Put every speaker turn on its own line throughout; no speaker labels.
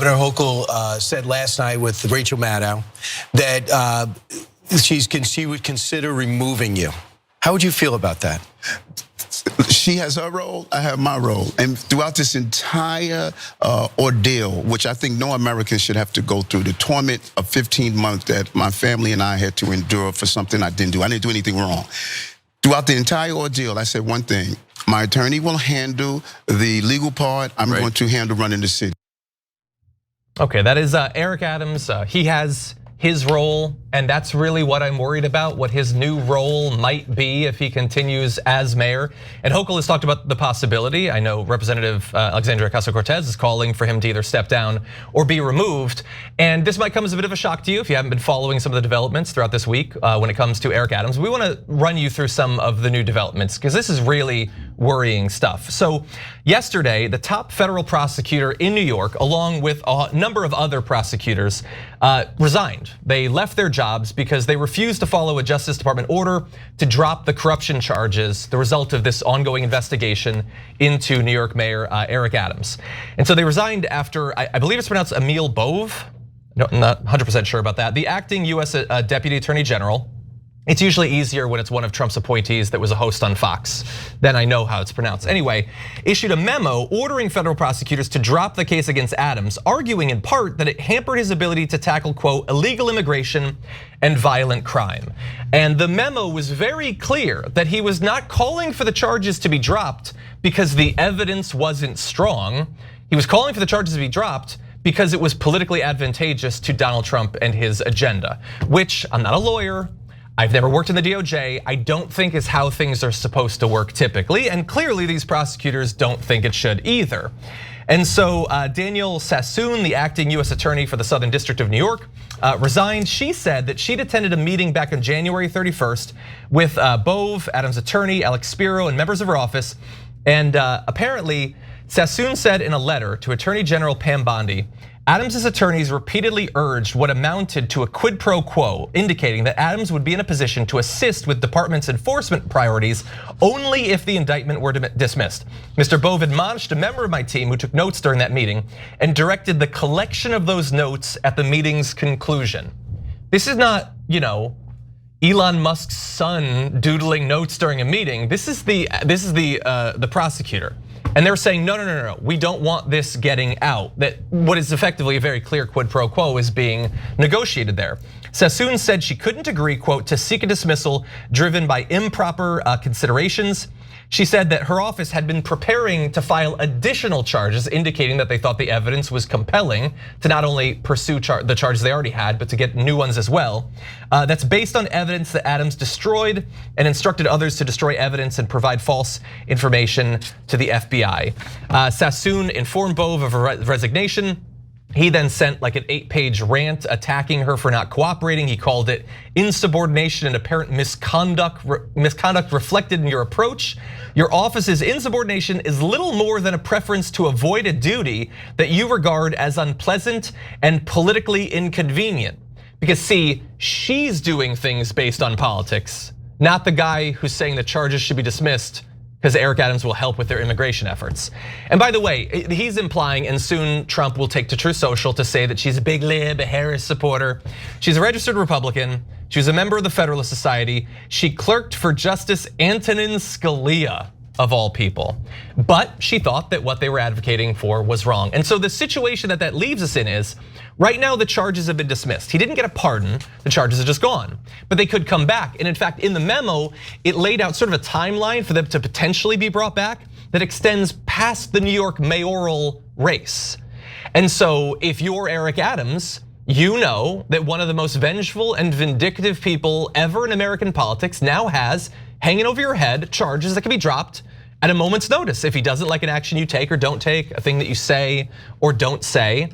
Governor Hochul said last night with Rachel Maddow that she would consider removing you. How would you feel about that?
She has her role, I have my role. And throughout this entire ordeal, which I think no American should have to go through, the torment of 15 months that my family and I had to endure for something I didn't do. I didn't do anything wrong. Throughout the entire ordeal, I said one thing: my attorney will handle the legal part. I'm going to handle running the city.
Okay, that is Eric Adams. He has his role, and that's really what I'm worried about, what his new role might be if he continues as mayor. And Hochul has talked about the possibility. I know Representative Alexandria Ocasio-Cortez is calling for him to either step down or be removed. And this might come as a bit of a shock to you if you haven't been following some of the developments throughout this week when it comes to Eric Adams. We want to run you through some of the new developments because this is really worrying stuff. So yesterday, the top federal prosecutor in New York, along with a number of other prosecutors, resigned. They left their jobs because they refused to follow a Justice Department order to drop the corruption charges, the result of this ongoing investigation into New York Mayor Eric Adams. And so they resigned after, I believe it's pronounced Emil Bove. No, I'm not 100% sure about that. The acting US Deputy Attorney General. It's usually easier when it's one of Trump's appointees that was a host on Fox. Then I know how it's pronounced. Anyway, issued a memo ordering federal prosecutors to drop the case against Adams, arguing in part that it hampered his ability to tackle, quote, illegal immigration and violent crime. And the memo was very clear that he was not calling for the charges to be dropped because the evidence wasn't strong. He was calling for the charges to be dropped because it was politically advantageous to Donald Trump and his agenda, which I'm not a lawyer. I've never worked in the DOJ. I don't think is how things are supposed to work typically. And clearly these prosecutors don't think it should either. And so Danielle Sassoon, the acting US attorney for the Southern District of New York, resigned. She said that she'd attended a meeting back on January 31st with Bove, Adams' attorney, Alex Spiro, and members of her office. And apparently, Sassoon said in a letter to Attorney General Pam Bondi, Adams' attorneys repeatedly urged what amounted to a quid pro quo, indicating that Adams would be in a position to assist with department's enforcement priorities only if the indictment were dismissed. Mr. Bove admonished a member of my team who took notes during that meeting and directed the collection of those notes at the meeting's conclusion. This is not, Elon Musk's son doodling notes during a meeting. This is the prosecutor. And they're saying, no, we don't want this getting out. That what is effectively a very clear quid pro quo is being negotiated there. Sassoon said she couldn't agree, quote, to seek a dismissal driven by improper considerations. She said that her office had been preparing to file additional charges, indicating that they thought the evidence was compelling to not only pursue the charges they already had, but to get new ones as well. That's based on evidence that Adams destroyed and instructed others to destroy evidence and provide false information to the FBI. Sassoon informed Bove of her resignation. He then sent like an 8-page rant attacking her for not cooperating. He called it insubordination and apparent misconduct reflected in your approach. Your office's insubordination is little more than a preference to avoid a duty that you regard as unpleasant and politically inconvenient. Because see, she's doing things based on politics, not the guy who's saying the charges should be dismissed because Eric Adams will help with their immigration efforts. And by the way, he's implying, and soon Trump will take to Truth Social to say that she's a big lib, a Harris supporter. She's a registered Republican. She was a member of the Federalist Society. She clerked for Justice Antonin Scalia, of all people. But she thought that what they were advocating for was wrong. And so the situation that leaves us in is, right now the charges have been dismissed. He didn't get a pardon, the charges are just gone. But they could come back. And in fact, in the memo, it laid out sort of a timeline for them to potentially be brought back that extends past the New York mayoral race. And so if you're Eric Adams, you know that one of the most vengeful and vindictive people ever in American politics now has hanging over your head charges that can be dropped at a moment's notice if he doesn't like an action you take or don't take, a thing that you say or don't say.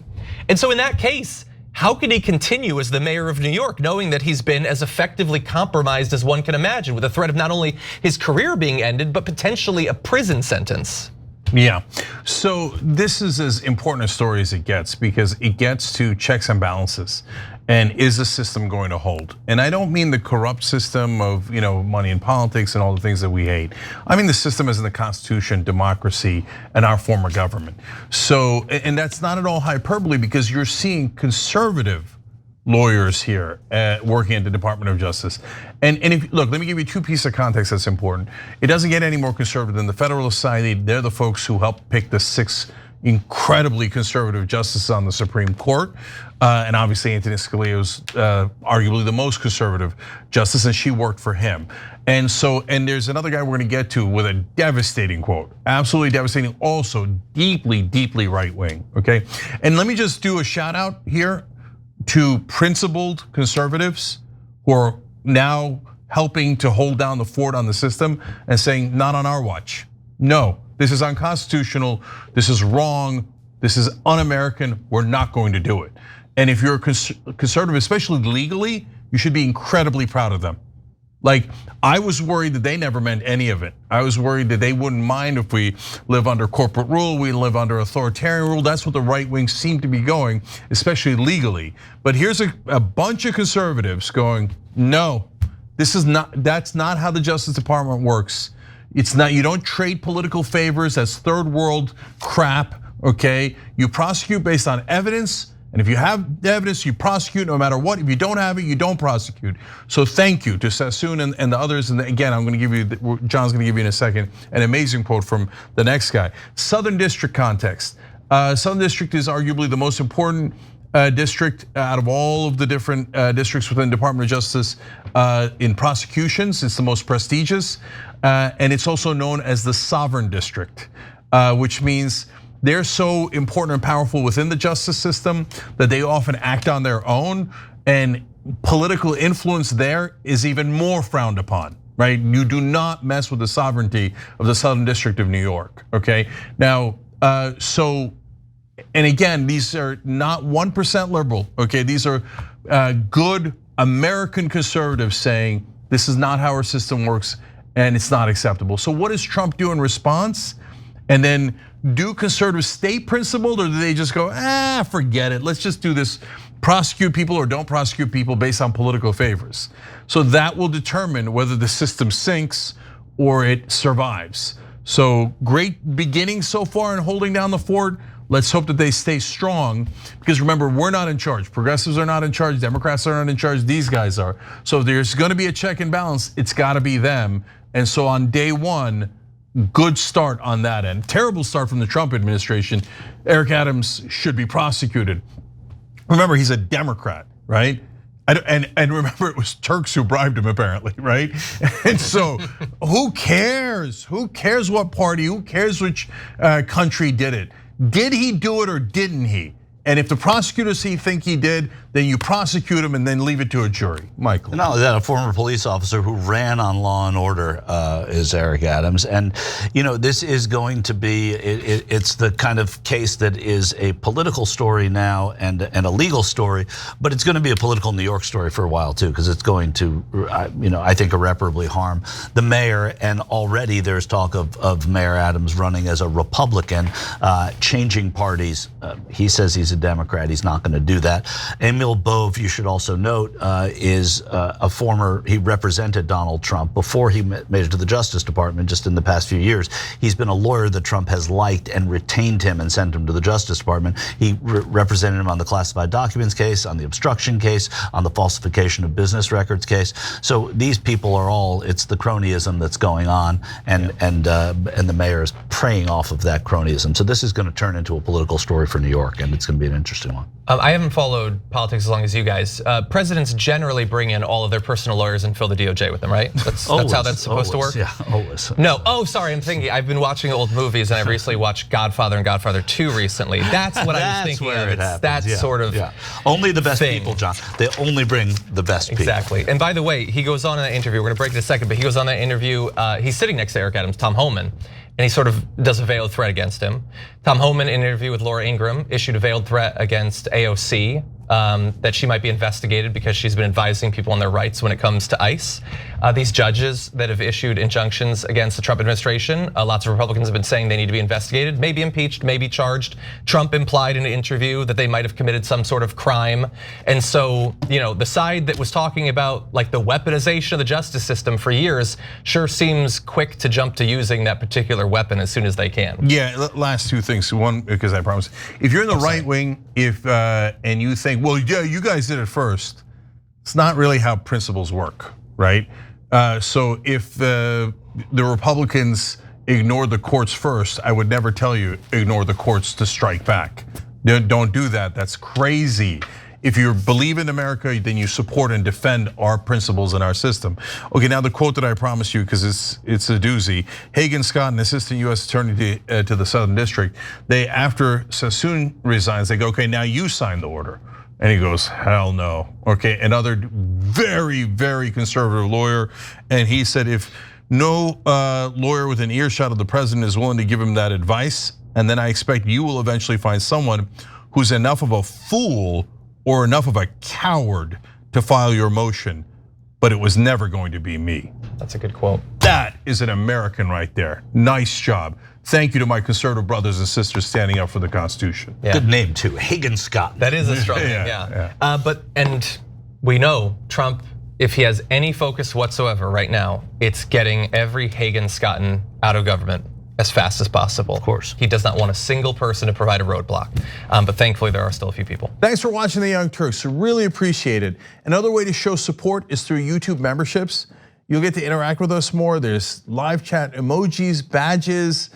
And so in that case, how can he continue as the mayor of New York knowing that he's been as effectively compromised as one can imagine, with the threat of not only his career being ended, but potentially a prison sentence?
Yeah, so this is as important a story as it gets because it gets to checks and balances. And is the system going to hold? And I don't mean the corrupt system of money in politics and all the things that we hate. I mean the system as in the Constitution, democracy, and our form of government. So, and that's not at all hyperbole because you're seeing conservative lawyers here working at the Department of Justice. And if, look, let me give you two pieces of context that's important. It doesn't get any more conservative than the Federalist Society. They're the folks who helped pick the 6 incredibly conservative justices on the Supreme Court. And obviously Antonin Scalia was arguably the most conservative justice, and she worked for him. And there's another guy we're gonna get to with a devastating quote, absolutely devastating, also deeply, deeply right wing, okay? And let me just do a shout out here to principled conservatives who are now helping to hold down the fort on the system and saying, not on our watch. No, this is unconstitutional, this is wrong, this is un-American, we're not going to do it. And if you're a conservative, especially legally, you should be incredibly proud of them. Like, I was worried that they never meant any of it. I was worried that they wouldn't mind if we live under corporate rule, we live under authoritarian rule. That's what the right wing seemed to be going, especially legally. But here's a bunch of conservatives going, no, that's not how the Justice Department works. It's not, you don't trade political favors, that's third world crap, okay? You prosecute based on evidence. And if you have the evidence, you prosecute no matter what. If you don't have it, you don't prosecute. So thank you to Sassoon and the others. And again, I'm going to give you, John's going to give you in a second, an amazing quote from the next guy. Southern District context. Southern District is arguably the most important district out of all of the different districts within the Department of Justice in prosecutions. It's the most prestigious. And it's also known as the Sovereign District, which means they're so important and powerful within the justice system that they often act on their own, and political influence there is even more frowned upon, right? You do not mess with the sovereignty of the Southern District of New York, okay? Now, and again, these are not 1% liberal, okay? These are good American conservatives saying this is not how our system works and it's not acceptable. So what does Trump do in response? And then do conservatives stay principled, or do they just go, forget it, let's just do this, prosecute people or don't prosecute people based on political favors? So that will determine whether the system sinks or it survives. So great beginning so far in holding down the fort. Let's hope that they stay strong, because remember, we're not in charge. Progressives are not in charge, Democrats are not in charge, these guys are. So if there's gonna be a check and balance, it's gotta be them. And so on day one, good start on that end. Terrible start from the Trump administration. Eric Adams should be prosecuted. Remember, he's a Democrat, right? And remember, it was Turks who bribed him apparently, right? And so who cares? Who cares what party? Who cares which country did it? Did he do it or didn't he? And if the prosecutors think he did, then you prosecute him and then leave it to a jury. Michael.
Not only that, a former police officer who ran on Law and Order is Eric Adams. And this is going to be, it's the kind of case that is a political story now and a legal story, but it's going to be a political New York story for a while too, because it's going to, I think, irreparably harm the mayor. And already there's talk of Mayor Adams running as a Republican, changing parties. He says he's a Democrat, he's not going to do that. Emil Bove, you should also note, is a former, he represented Donald Trump before he made it to the Justice Department just in the past few years. He's been a lawyer that Trump has liked and retained him and sent him to the Justice Department. He represented him on the classified documents case, on the obstruction case, on the falsification of business records case. So these people are all, it's the cronyism that's going on, and the mayor is preying off of that cronyism. So this is going to turn into a political story for New York, and it's going to be an interesting one.
I haven't followed politics as long as you guys. Presidents generally bring in all of their personal lawyers and fill the DOJ with them, right? That's how that's supposed to work?
Yeah, always.
No, sorry, I'm thinking, I've been watching old movies and I've recently watched Godfather and Godfather 2 recently. That's what I was thinking of. It's that sort of
only the best
thing.
people, John. They only bring the best people.
Exactly. And by the way, he goes on in that interview, we're gonna break it in a second, but he goes on that interview, he's sitting next to Eric Adams, Tom Homan, and he sort of does a veiled threat against him. Tom Homan, in an interview with Laura Ingraham, issued a veiled threat against AOC, that she might be investigated because she's been advising people on their rights when it comes to ICE. These judges that have issued injunctions against the Trump administration, lots of Republicans have been saying they need to be investigated, maybe impeached, maybe charged. Trump implied in an interview that they might have committed some sort of crime. And so, the side that was talking about like the weaponization of the justice system for years sure seems quick to jump to using that particular weapon as soon as they can.
Yeah, last two things. One, because I promise, if you're in the right wing, and you think, well, yeah, you guys did it first, it's not really how principles work, right? So if the Republicans ignored the courts first, I would never tell you ignore the courts to strike back. Don't do that. That's crazy. If you believe in America, then you support and defend our principles and our system. Okay, now the quote that I promised you, because it's a doozy. Hagan Scott, an assistant US attorney to the Southern District, after Sassoon resigns, they go, okay, now you sign the order. And he goes, hell no. Okay, another very, very conservative lawyer. And he said, if no lawyer with an earshot of the president is willing to give him that advice, and then I expect you will eventually find someone who's enough of a fool or enough of a coward to file your motion, but it was never going to be me.
That's a good quote.
That is an American right there. Nice job. Thank you to my conservative brothers and sisters standing up for the Constitution.
Yeah. Good name too, Hagan Scott.
That is a strong name, yeah. And we know Trump, if he has any focus whatsoever right now, it's getting every Hagan Scotton out of government as fast as possible.
Of course.
He does not want a single person to provide a roadblock. But thankfully there are still a few people.
Thanks for watching the Young Turks, really appreciate it. Another way to show support is through YouTube memberships. You'll get to interact with us more. There's live chat emojis, badges.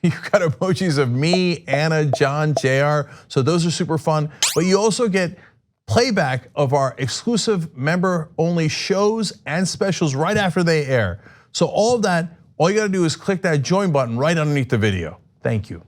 You've got emojis of me, Anna, John, JR. So those are super fun. But you also get playback of our exclusive member only shows and specials right after they air. So all of that, all you gotta do is click that join button right underneath the video. Thank you.